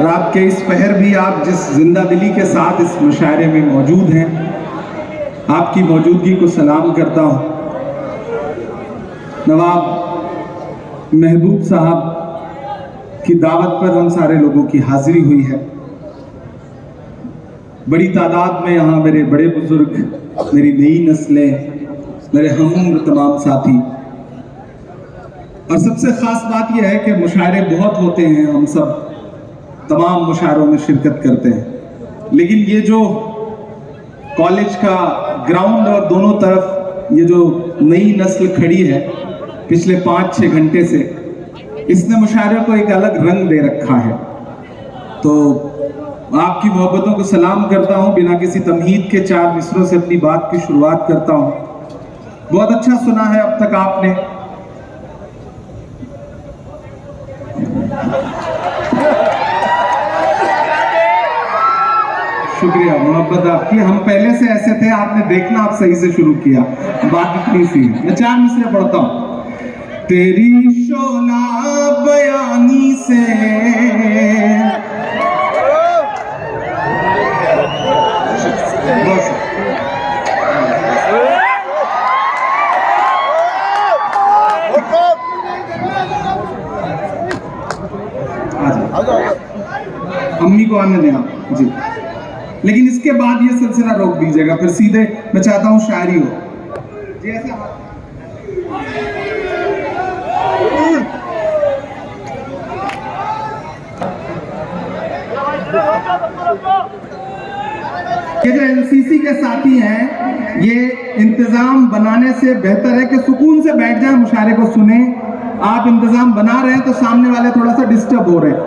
रात के इस पहर भी आप जिस जिंदा दिली के साथ इस मुशायरे में मौजूद हैं, आपकी मौजूदगी को सलाम करता हूँ। नवाब महबूब साहब की दावत पर हम सारे लोगों की हाजिरी हुई है। बड़ी तादाद में यहाँ मेरे बड़े बुजुर्ग, मेरी नई नस्लें, मेरे हमउम्र तमाम साथी, और सबसे ख़ास बात यह है कि मुशायरे बहुत होते हैं, हम सब तमाम मुशायरों में शिरकत करते हैं, लेकिन ये जो कॉलेज का ग्राउंड और दोनों तरफ ये जो नई नस्ल खड़ी है पिछले 5-6 घंटे से, इसने मुशायरे को एक अलग रंग दे रखा है। तो आपकी मोहब्बतों को सलाम करता हूँ। बिना किसी तमहीद के 4 मिसरों से अपनी बात की शुरुआत करता हूँ। बहुत अच्छा सुना है अब तक आपने। शुक्रिया, मोहब्बत आपकी। हम पहले से ऐसे थे, आपने देखना आप सही से शुरू किया, बात इतनी सी। मैं 4 मिसरे पढ़ता हूँ। तेरी शोला बयानी से बस अम्मी को आने दें आप जी, लेकिन इसके बाद ये सिलसिला रोक दीजिएगा, फिर सीधे मैं चाहता हूँ शायरी हो जी। ऐसा ये जो एनसीसी के साथी हैं, ये इंतजाम बनाने से बेहतर है कि सुकून से बैठ जाए, मुशायरे को सुने। आप इंतजाम बना रहे हैं तो सामने वाले थोड़ा सा डिस्टर्ब हो रहे हैं।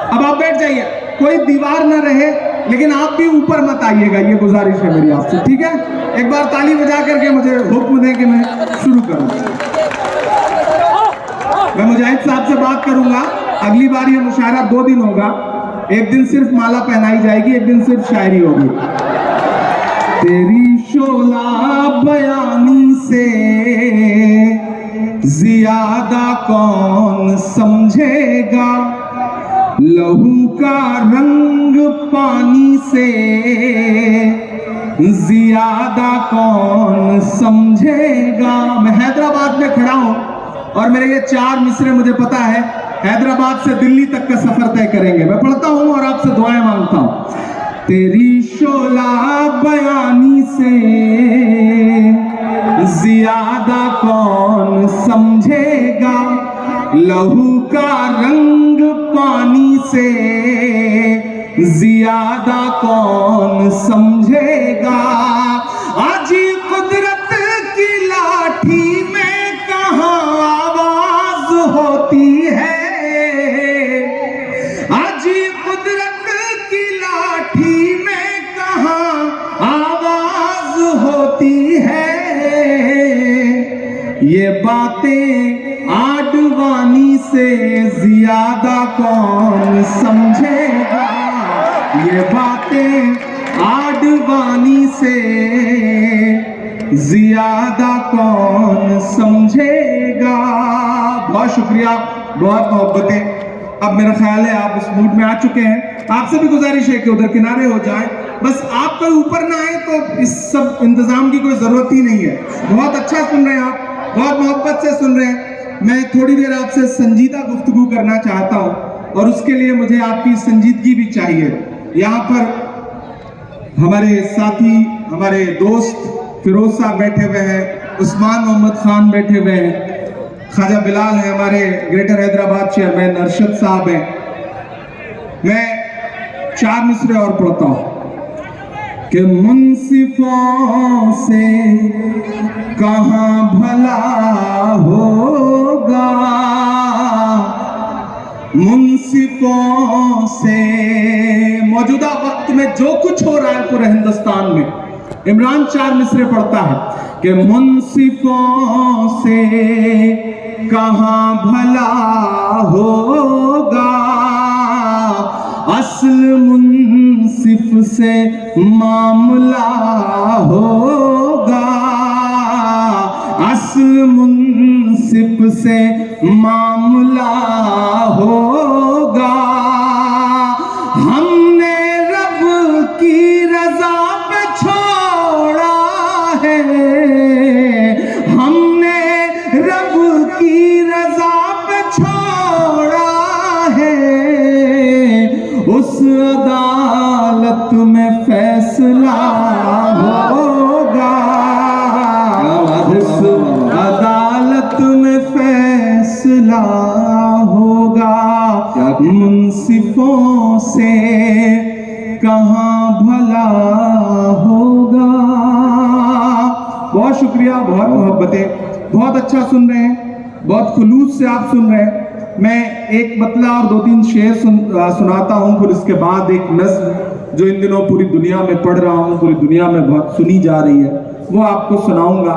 अब आप बैठ जाइए, कोई दीवार ना रहे, लेकिन आप भी ऊपर मत आइएगा, ये गुजारिश है मेरी आपसे, ठीक है? एक बार ताली बजा करके मुझे हुक्म दें कि मैं शुरू करूं। मैं मुजाहिद साहब से बात करूंगा। अगली बार ये मुशायरा 2 दिन होगा, एक दिन सिर्फ माला पहनाई जाएगी, एक दिन सिर्फ शायरी होगी। तेरी शोला बयानी से ज्यादा कौन समझेगा, लहू का रंग पानी से ज्यादा कौन समझेगा। मैं हैदराबाद में खड़ा हूं और मेरे ये 4 मिसरे मुझे पता है हैदराबाद से दिल्ली तक का सफर तय करेंगे। मैं पढ़ता हूं और आपसे दुआएं मांगता हूं। तेरी शोला बयानी से ज्यादा कौन समझेगा, लहू का रंग पानी से ज्यादा कौन समझेगा। आज कुदरत की लाठी में कहाँ आवाज होती है, आज कुदरत की लाठी में कहाँ आवाज होती है। ये बातें आडवाणी से ज्यादा कौन समझेगा, ये बातें आडवाणी से ज्यादा कौन समझेगा। बहुत शुक्रिया, बहुत मोहब्बतें। अब मेरा ख्याल है आप उस मूड में आ चुके हैं। आपसे भी गुजारिश है कि उधर किनारे हो जाएं, बस आप कोई ऊपर ना आए तो इस सब इंतजाम की कोई जरूरत ही नहीं है। बहुत अच्छा सुन रहे हैं आप, बहुत मोहब्बत से सुन रहे हैं। मैं थोड़ी देर आपसे संजीदा गुफ्तगू करना चाहता हूं और उसके लिए मुझे आपकी संजीदगी भी चाहिए। यहाँ पर हमारे साथी, हमारे दोस्त फिरोज साहब बैठे हुए हैं, उस्मान मोहम्मद खान बैठे हुए हैं, ख्वाजा बिलाल है, हमारे ग्रेटर हैदराबाद चेयरमैन अरशद साहब हैं। मैं 4 मिसरे और पढ़ता हूँ कि मुंसिफों से कहाँ भला होगा, मुंसिफों से। मौजूदा वक्त में जो कुछ हो रहा है पूरे हिंदुस्तान में, इमरान 4 मिसरे पढ़ता है कि मुंसिफों से कहाँ भला होगा, असल मुंसिफ से मामला होगा, असल मुंसिफ से मामला होगा। हमने रब की रजा पे छोड़ा है, हमने रब की रजा पे छोड़ा है, उस अदालत में फैसला होगा, उस अदालत में फैसला होगा, मुंसिफों से कहाँ भला होगा। बहुत शुक्रिया, बहुत मोहब्बतें, बहुत अच्छा सुन रहे हैं, बहुत खुलूस से आप सुन रहे हैं। मैं एक मतला और 2-3 शेर सुनाता हूँ, फिर उसके बाद एक नज़्म जो इन दिनों पूरी दुनिया में पढ़ रहा हूँ, पूरी दुनिया में बहुत सुनी जा रही है, वो आपको सुनाऊंगा।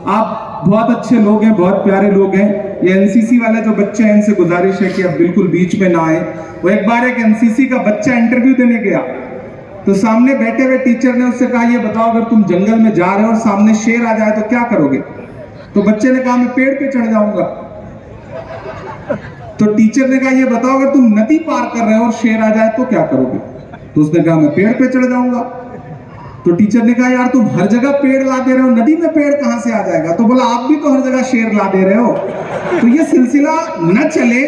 आप बहुत अच्छे लोग हैं, बहुत प्यारे लोग हैं। ये एनसीसी वाले जो बच्चे हैं, इनसे गुजारिश है कि अब बिल्कुल बीच में ना आए। वो एक बार एक एनसीसी का बच्चा इंटरव्यू देने गया, तो सामने बैठे हुए टीचर ने उससे कहा, ये बताओ अगर तुम जंगल में जा रहे हो और सामने शेर आ जाए तो क्या करोगे? तो बच्चे ने कहा, मैं पेड़ पे चढ़ जाऊंगा। तो टीचर ने कहा, ये बताओ अगर तुम नदी पार कर रहे हो और शेर आ जाए तो क्या करोगे? तो उसने कहा, मैं पेड़ पे चढ़ जाऊंगा। तो टीचर ने कहा, यार तुम हर जगह पेड़ ला दे रहे हो, नदी में पेड़ कहां से आ जाएगा? तो बोला, आप भी तो हर जगह शेर ला दे रहे हो। तो ये सिलसिला न चले,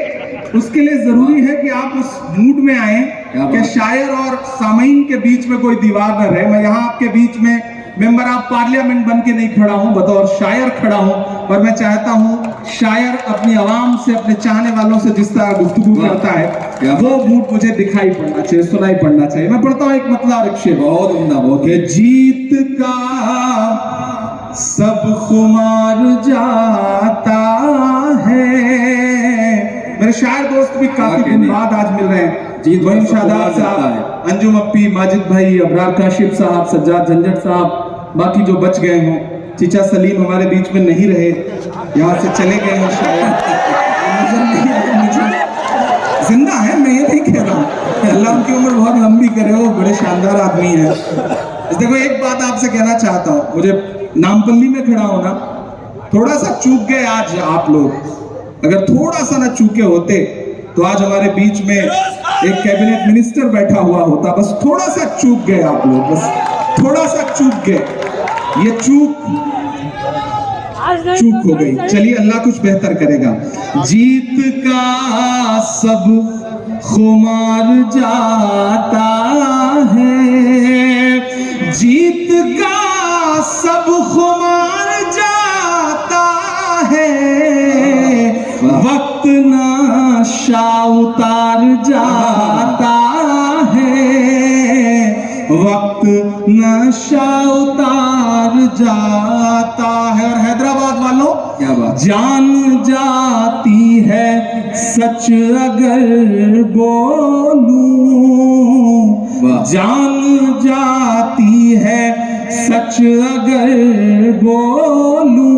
उसके लिए जरूरी है कि आप उस मूड में आए कि शायर और सामीन के बीच में कोई दीवार न रहे। मैं यहाँ आपके बीच में मेंबर ऑफ पार्लियामेंट बन के नहीं खड़ा हूँ, बतौर शायर खड़ा हूँ, और मैं चाहता हूँ शायर अपनी आवाम से, अपने चाहने वालों से जिस तरह गुफ्तगू करता है, वो मूड मुझे दिखाई पड़ना चाहिए, सुनाई पड़ना चाहिए। मैं पढ़ता हूँ एक मतला और एक शेर, बहुत उम्दा, बहुत कि जीत का सब खुमार जाता है। मेरे शायर दोस्त भी काफी दिन बाद आज मिल रहे हैं, जीत भाई, शादाब साहब, अंजुम अप्पी, माजिद भाई, अबरार काशिफ साहब, सज्जाद झंझट साहब, बाकी जो बच गए हों, चीचा सलीम हमारे बीच में नहीं रहे, यहाँ से चले गए हैं शायद, नजर नहीं आए मुझे। जिंदा है, मैं ये नहीं कह रहा हूँ, अल्लाह उनकी उम्र बहुत लंबी करे, वो बड़े शानदार आदमी हैं। देखो एक बात आपसे कहना चाहता हूँ, मुझे नामपल्ली में खड़ा होना, थोड़ा सा चूक गए आज आप लोग। अगर थोड़ा सा ना चूके होते तो आज हमारे बीच में एक कैबिनेट मिनिस्टर बैठा हुआ होता। बस थोड़ा सा चूक गए आप लोग, बस थोड़ा सा चूक गए, ये चूक हो गई। चलिए अल्लाह कुछ बेहतर करेगा। जीत का सब खुमार जाता है, जीत का सब खुमार जाता है, वक्त नशा उतार जाता है, वक्त नशा उतार जाता है। और हैदराबाद वालों, क्या बात, जान जाती है सच अगर बोलूं, जान जाती है सच अगर बोलूं,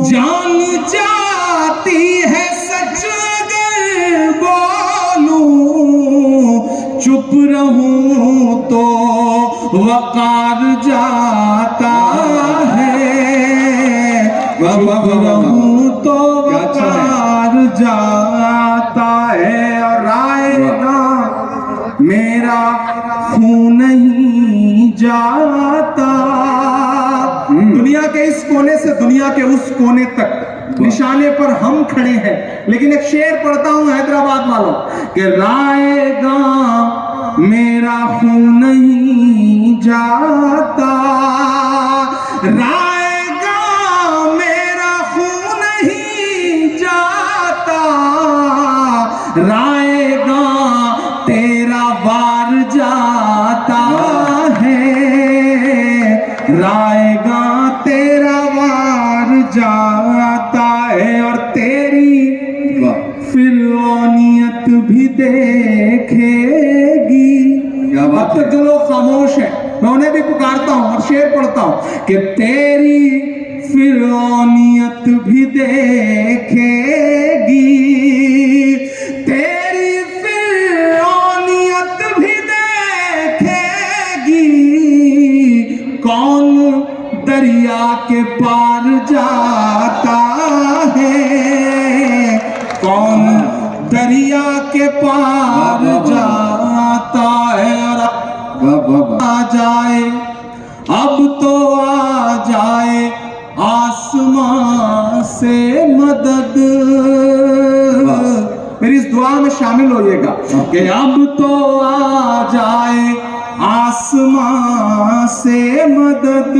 जान जाती है सच अगर बोलूं, चुप रहूं तो वकार जाता है, चुप रहूं तो वकार जाता है। और रायगा मेरा खून नहीं जाता, दुनिया के इस कोने से दुनिया के उस कोने तक निशाने पर हम खड़े हैं। लेकिन एक शेर पढ़ता हूं हैदराबाद वालों कि रायगा मेरा खून नहीं जाता, रायगा मेरा खून नहीं जाता, रायगा तेरा वार जाता है, रायगा तेरा वार जाता है। और तेरी फिरौनियत भी देखेगी। अब तक जो लोग खामोश हैं, मैं उन्हें भी पुकारता हूं और शेर पढ़ता हूं कि तेरी फिरौनियत भी देखेगी, तेरी फिरौनियत भी देखेगी, कौन दरिया के पार जाता है, कौन दरिया के पार जाता है और आ जाए, अब तो आ जाए आसमां से मदद। मेरी इस दुआ में शामिल होइएगा कि अब तो आ जाए आसमां से मदद,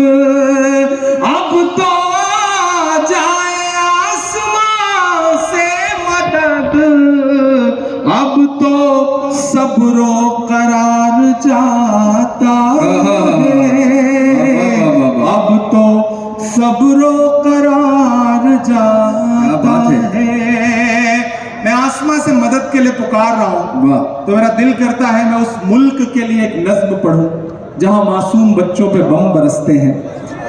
अब तो आ जाए आसमां से मदद, अब तो सब्रो करार जाता है, अब तो सब्रो करार जाता है। मैं आसमां से मदद के लिए पुकार रहा हूं, तो मेरा दिल करता है मैं उस मुल्क के लिए एक नज्म पढ़ूं जहां मासूम बच्चों पे बम बरसते हैं,